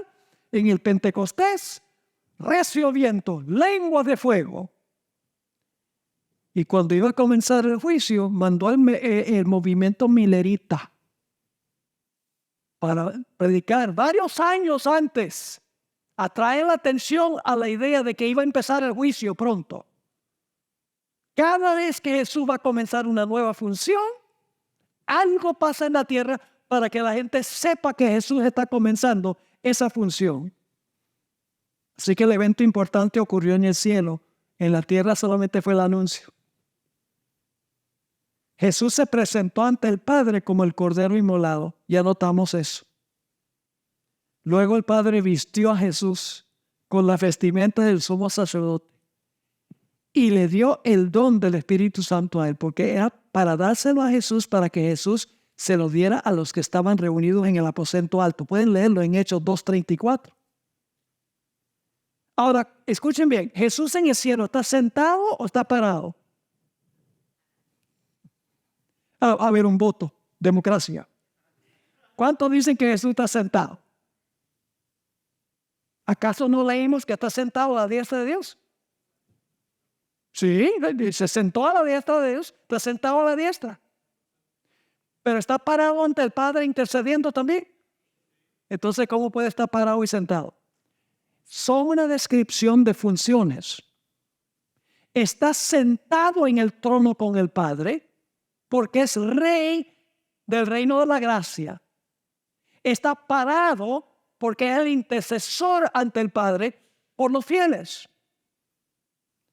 S1: en el Pentecostés, recio viento, lenguas de fuego. Y cuando iba a comenzar el juicio, mandó el movimiento milerita para predicar varios años antes, atraer la atención a la idea de que iba a empezar el juicio pronto. Cada vez que Jesús va a comenzar una nueva función, algo pasa en la tierra para que la gente sepa que Jesús está comenzando esa función. Así que el evento importante ocurrió en el cielo. En la tierra solamente fue el anuncio. Jesús se presentó ante el Padre como el Cordero inmolado. Ya notamos eso. Luego el Padre vistió a Jesús con la vestimenta del sumo sacerdote y le dio el don del Espíritu Santo a él, porque era para dárselo a Jesús, para que Jesús se lo diera a los que estaban reunidos en el aposento alto. Pueden leerlo en Hechos 2:34. Ahora, escuchen bien, ¿Jesús en el cielo está sentado o está parado? A ver, un voto, democracia. ¿Cuántos dicen que Jesús está sentado? ¿Acaso no leímos que está sentado a la diestra de Dios? Sí, se sentó a la diestra de Dios, está sentado a la diestra. Pero está parado ante el Padre intercediendo también. Entonces, ¿cómo puede estar parado y sentado? Son una descripción de funciones. Está sentado en el trono con el Padre porque es rey del reino de la gracia. Está parado porque es el intercesor ante el Padre por los fieles.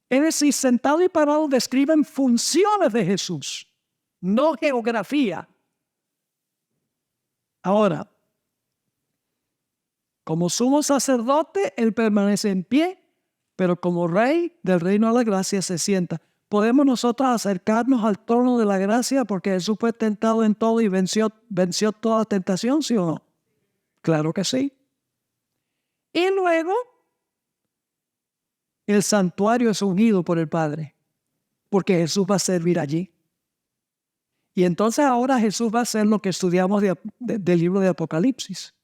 S1: Es decir, sentado y parado describen funciones de Jesús, no geografía. Ahora, como sumo sacerdote, Él permanece en pie, pero como rey del reino de la gracia se sienta. ¿Podemos nosotros acercarnos al trono de la gracia porque Jesús fue tentado en todo y venció toda tentación, sí o no? Claro que sí. Y luego, el santuario es ungido por el Padre, porque Jesús va a servir allí. Y entonces ahora Jesús va a hacer lo que estudiamos del libro de Apocalipsis.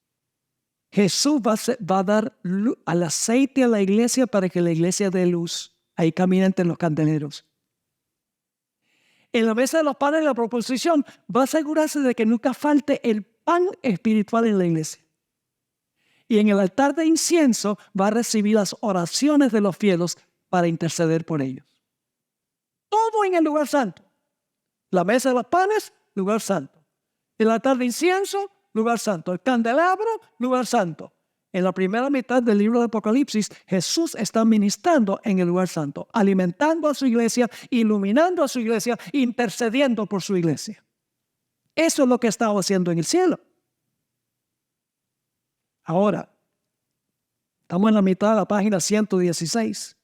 S1: Jesús va a dar al aceite a la iglesia para que la iglesia dé luz. Ahí camina entre los candeleros. En la mesa de los panes de la proposición va a asegurarse de que nunca falte el pan espiritual en la iglesia. Y en el altar de incienso va a recibir las oraciones de los fieles para interceder por ellos. Todo en el lugar santo. La mesa de los panes, lugar santo. El altar de incienso, lugar santo. El candelabro, lugar santo. En la primera mitad del libro de Apocalipsis, Jesús está ministrando en el lugar santo, alimentando a su iglesia, iluminando a su iglesia, intercediendo por su iglesia. Eso es lo que estaba haciendo en el cielo. Ahora, estamos en la mitad de la página 116.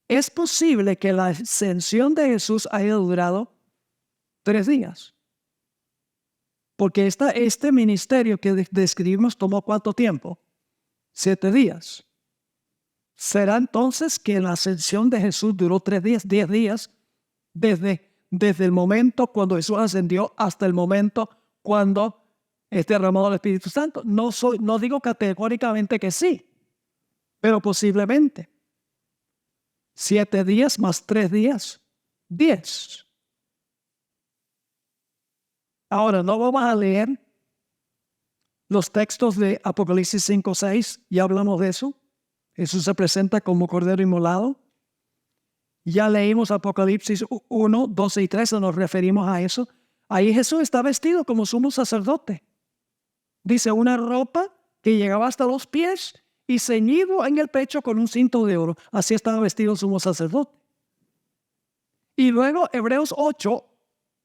S1: Es posible que la ascensión de Jesús haya durado 3 días. Porque este ministerio que describimos tomó ¿cuánto tiempo? 7 días. ¿Será entonces que la ascensión de Jesús duró 3 días, 10 días? Desde el momento cuando Jesús ascendió hasta el momento cuando es derramado el Espíritu Santo. No digo categóricamente que sí, pero posiblemente. 7 días más 3 días, 10. Ahora, no vamos a leer los textos de Apocalipsis 5, 6. Ya hablamos de eso. Jesús se presenta como Cordero inmolado. Ya leímos Apocalipsis 1, 12 y 13. Nos referimos a eso. Ahí Jesús está vestido como sumo sacerdote. Dice una ropa que llegaba hasta los pies y ceñido en el pecho con un cinto de oro. Así estaba vestido el sumo sacerdote. Y luego Hebreos 8,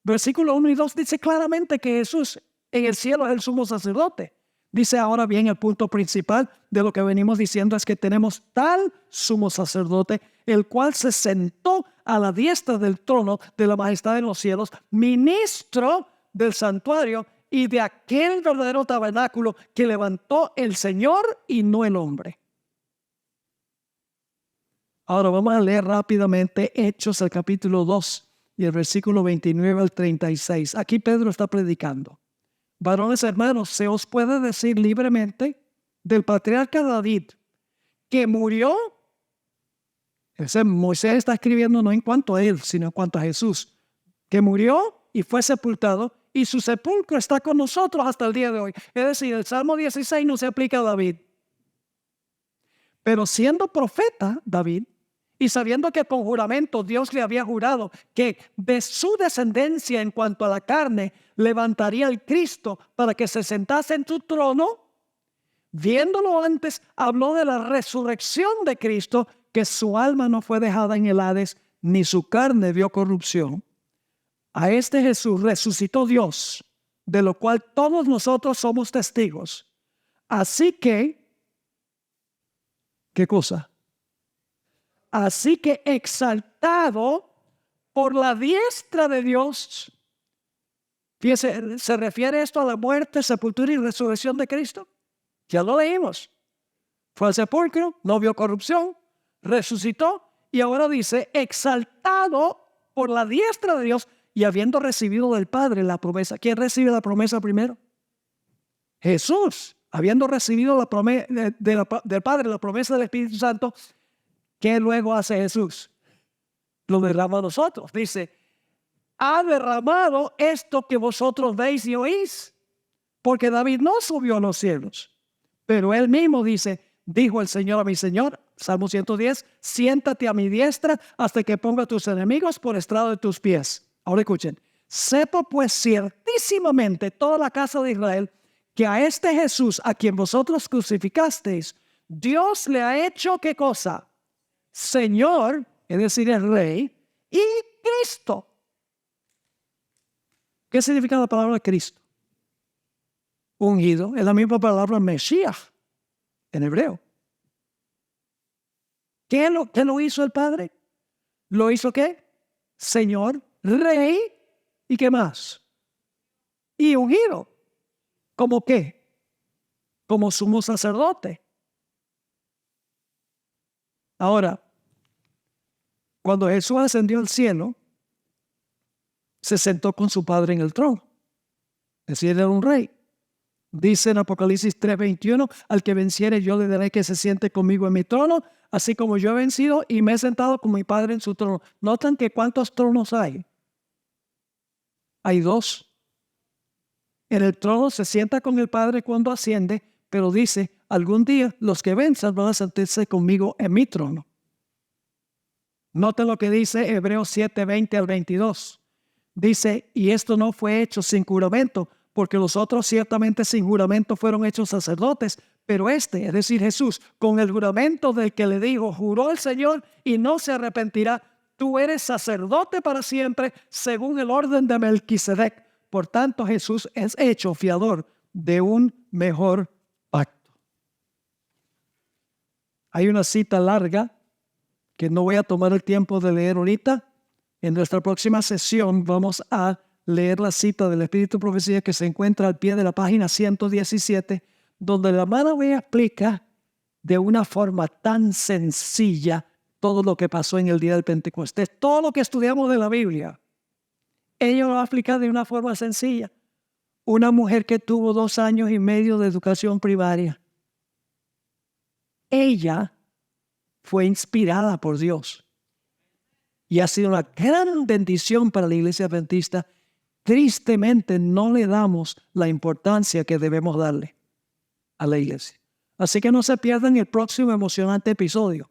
S1: versículo 1 y 2 dice claramente que Jesús en el cielo es el sumo sacerdote. Dice ahora bien, el punto principal de lo que venimos diciendo es que tenemos tal sumo sacerdote, el cual se sentó a la diestra del trono de la majestad en los cielos, ministro del santuario y de aquel verdadero tabernáculo que levantó el Señor y no el hombre. Ahora vamos a leer rápidamente Hechos, el capítulo 2 y el versículo 29 al 36. Aquí Pedro está predicando. Varones hermanos, se os puede decir libremente del patriarca David que murió. Moisés está escribiendo no en cuanto a él, sino en cuanto a Jesús, que murió y fue sepultado, y su sepulcro está con nosotros hasta el día de hoy. Es decir, el Salmo 16 no se aplica a David. Pero siendo profeta David, y sabiendo que con juramento Dios le había jurado que de su descendencia en cuanto a la carne levantaría el Cristo para que se sentase en su trono, viéndolo antes, habló de la resurrección de Cristo, que su alma no fue dejada en el Hades, ni su carne vio corrupción. A este Jesús resucitó Dios, de lo cual todos nosotros somos testigos. Así que, ¿qué cosa? Así que exaltado por la diestra de Dios. Fíjense, ¿se refiere esto a la muerte, sepultura y resurrección de Cristo? Ya lo leímos. Fue al sepulcro, no vio corrupción, resucitó y ahora dice, exaltado por la diestra de Dios y habiendo recibido del Padre la promesa. ¿Quién recibe la promesa primero? Jesús. habiendo recibido la promesa del Padre, la promesa del Espíritu Santo, ¿qué luego hace Jesús? Lo derrama a nosotros. Dice, ha derramado esto que vosotros veis y oís. Porque David no subió a los cielos, pero él mismo dice, dijo el Señor a mi Señor, Salmo 110, siéntate a mi diestra hasta que ponga a tus enemigos por estrado de tus pies. Ahora escuchen, sepa pues ciertísimamente toda la casa de Israel que a este Jesús a quien vosotros crucificasteis, Dios le ha hecho ¿qué cosa? Señor, es decir, el Rey, y Cristo. ¿Qué significa la palabra Cristo? Ungido, es la misma palabra Mesías en hebreo. ¿Qué lo hizo el Padre? ¿Lo hizo qué? Señor, Rey, ¿y qué más? Y ungido. ¿Cómo qué? Como sumo sacerdote. Ahora, cuando Jesús ascendió al cielo, se sentó con su Padre en el trono. Es decir, era un rey. Dice en Apocalipsis 3:21, al que venciere yo le daré que se siente conmigo en mi trono, así como yo he vencido y me he sentado con mi Padre en su trono. ¿Notan que cuántos tronos hay? Hay dos. En el trono se sienta con el Padre cuando asciende, pero dice, algún día los que venzan van a sentarse conmigo en mi trono. Noten lo que dice Hebreos 7:20 al 22. Dice, y esto no fue hecho sin juramento, porque los otros ciertamente sin juramento fueron hechos sacerdotes, pero este, es decir, Jesús, con el juramento del que le dijo, juró el Señor y no se arrepentirá, tú eres sacerdote para siempre, según el orden de Melquisedec. Por tanto, Jesús es hecho fiador de un mejor pacto. Hay una cita larga que no voy a tomar el tiempo de leer ahorita. En nuestra próxima sesión vamos a leer la cita del Espíritu de Profecía que se encuentra al pie de la página 117, donde la hermana Bea explica de una forma tan sencilla todo lo que pasó en el día del Pentecostés. Todo lo que estudiamos de la Biblia, ella lo va a explicar de una forma sencilla. Una mujer que tuvo 2 años y medio de educación primaria. Ella fue inspirada por Dios y ha sido una gran bendición para la iglesia adventista. Tristemente no le damos la importancia que debemos darle a la iglesia. Así que no se pierdan el próximo emocionante episodio.